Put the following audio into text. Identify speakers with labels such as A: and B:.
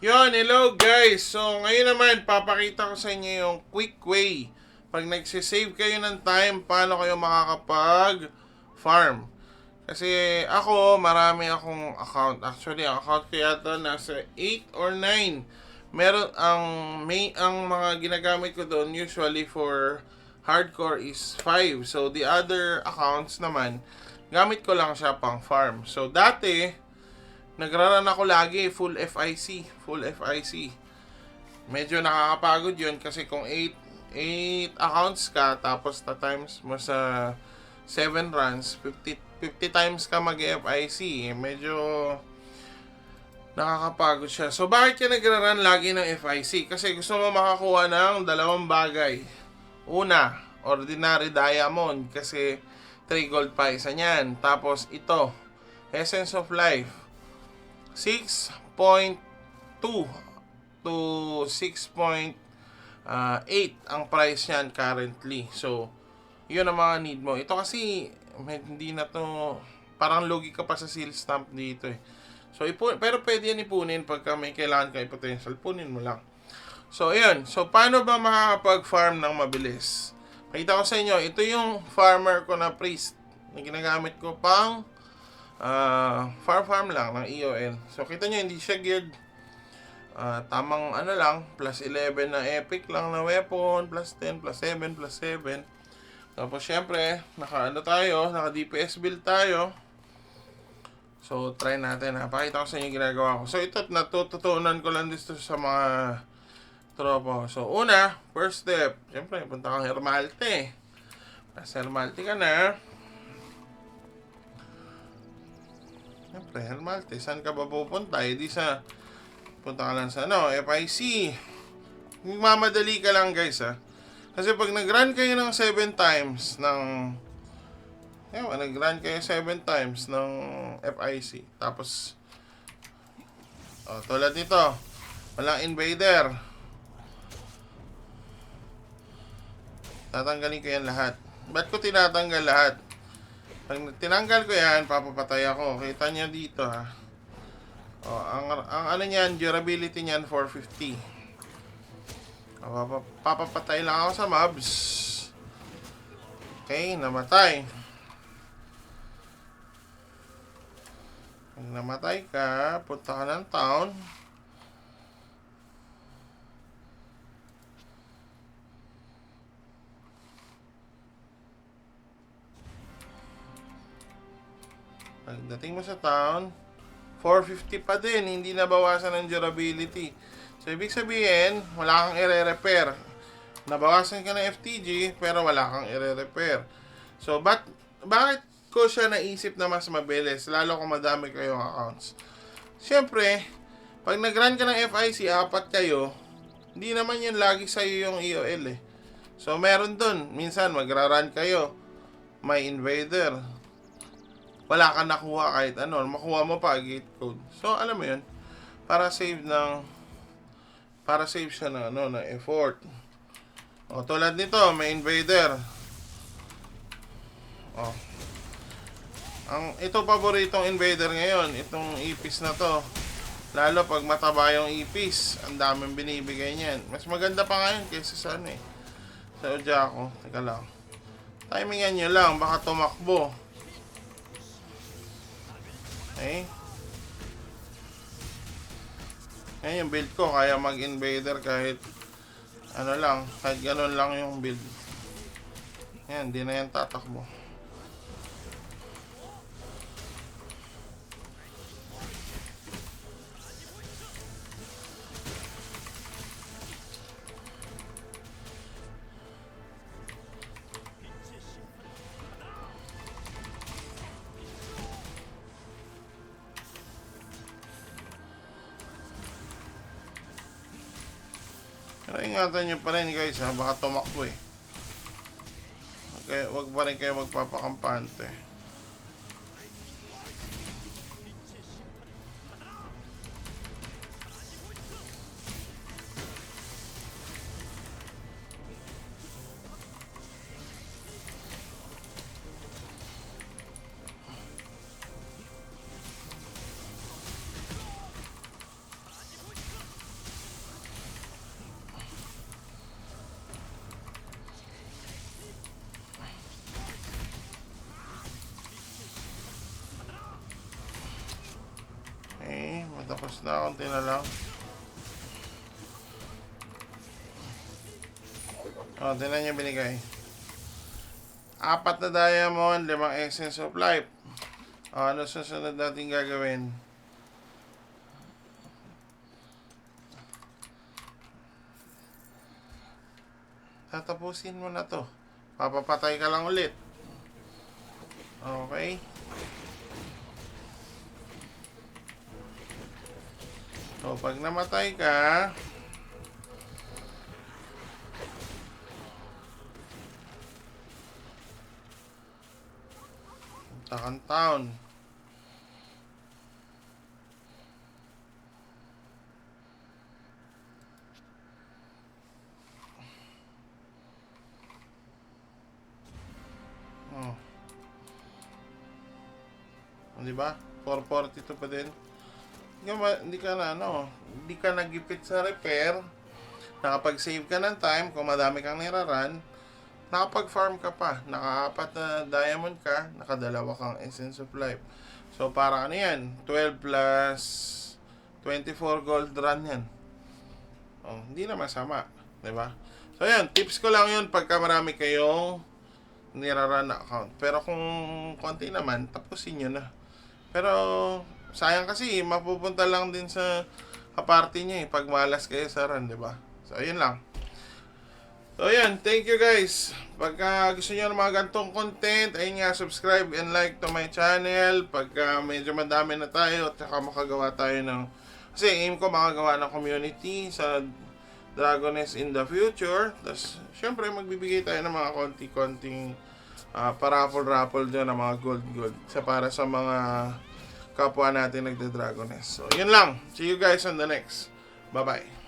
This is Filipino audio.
A: Yon, hello guys! So, ngayon naman, papakita ko sa inyo yung quick way. Pag nagsisave kayo ng time, paano kayo makakapag-farm. Kasi ako, marami akong account. Actually, ang account ko yata nasa 8 or 9. Ang mga ginagamit ko doon usually for hardcore is 5. So, the other accounts naman, gamit ko lang siya pang farm. So, dati, nagraran ako lagi, full FIC. Medyo nakakapagod yun kasi kung 8 accounts ka, tapos na times mo sa 7 runs, 50 times ka mag-FIC, medyo nakakapagod siya. So, bakit ka nagraran lagi ng FIC? Kasi gusto mo makakuha ng dalawang bagay. Una, ordinary diamond kasi 3 gold pa isa niyan. Tapos ito, Essence of Life, 6.2 to 6.8 ang price niyan currently. So, yun ang mga need mo. Ito kasi, hindi na to, parang lugi ka pa sa seal stamp dito eh. So, pero pwede yan ipunin pagka may kailangan kayo potential. Punin mo lang. So, ayun. So, paano ba makakapag-farm ng mabilis? Pakita ko sa inyo, ito yung farmer ko na priest na ginagamit ko pang farm lang ng EOL. So, kita nyo, hindi siya geared. Tamang ano lang, plus 11 na epic lang na weapon, plus 10, plus 7, plus 7. Tapos, syempre, naka DPS build tayo. So, try natin ha. Pakita ko sa inyo ginagawa ko. So, ito, natututunan ko lang dito sa mga tropa. So, una, first step, syempre, punta kang Hermalte. Nasa Hermalte ka na. Siyempre, Hermalte, saan ka ba pupunta? Hindi sa, punta ka lang sa FIC. Mamadali ka lang guys ha. Kasi pag nag-run kayo ng 7 times ng nag-run kayo 7 times ng FIC. Tapos, tulad nito, walang invader. Tatanggalin ko yan lahat. Ba't ko tinatanggal lahat? Pag tinanggal ko yan, papapatay ako. Kita niya dito ha. Ang ano niyan, durability niyan 450. Papapatay lang ako sa mobs. Okay, namatay. Pag namatay ka, punta ka ng town. Pagdating mo sa town, 450 pa din, hindi nabawasan ng durability. So, ibig sabihin, wala kang i-repair. Nabawasan ka ng FTG, pero wala kang i-repair. So, bakit ko siya naisip na mas mabilis, lalo kung madami kayong accounts? Siyempre, pag nag-run ka ng FIC, 4 kayo, hindi naman yun lagi sa'yo yung EOL eh. So, meron dun. Minsan, magra-run kayo, may invader. Wala kang nakuha kahit ano. Makuha mo pa, gate code. So, alam mo yun, para save siya ng effort. Tulad nito, may invader. Ito paboritong invader ngayon, itong ipis na to. Lalo pag mataba yung ipis, ang daming binibigay niyan. Mas maganda pa ngayon kaysa sa sa Ojako. Teka lang. Timingan nyo lang, baka tumakbo. Okay. Ngayon yung build ko, kaya mag-invader kahit kahit ganun lang yung build. Yan, di na yan tatakbo. Pero ingatan nyo pa rin guys ha, baka tumakbo eh. Okay, wag pa rin kayo magpapakampante. tapos na. Konti na lang. O, tinan niyo binigay. 4 na diamond, 5 essence of life. O, ano susunod natin gagawin? Tatapusin mo na to. Papapatay ka lang ulit. Okay. So, pag namatay ka, takang town. Oh. Di ba? 442 pa din. Hindi ka na, hindi ka nagipit sa repair. Nakapag-save ka ng time. Kung madami kang niraran, nakapag-farm ka pa. Naka-4 na diamond ka, nakadalawa kang essence of life. So, para ano yan? 12 plus 24 gold run yan. Oh, hindi na masama. Diba? So, yan. Tips ko lang yun pagka marami kayong niraran na account. Pero kung konti naman, tapusin nyo na. Pero, sayang kasi, mapupunta lang din sa kaparty niya pag malas kayo sa run, diba? So, ayun lang. So, ayan. Thank you, guys. Pagka gusto nyo ng mga gantong content, ayun nga, subscribe and like to my channel. Pagka medyo madami na tayo, at saka makagawa tayo ng... Kasi aim ko makagawa ng community sa Dragoness in the future. Tapos, syempre, magbibigay tayo ng mga konti-konting paraffle-raffle dyan ng mga gold-gold. Para sa mga kapwa natin nagda-Dragoness. So, yun lang. See you guys on the next. Bye-bye.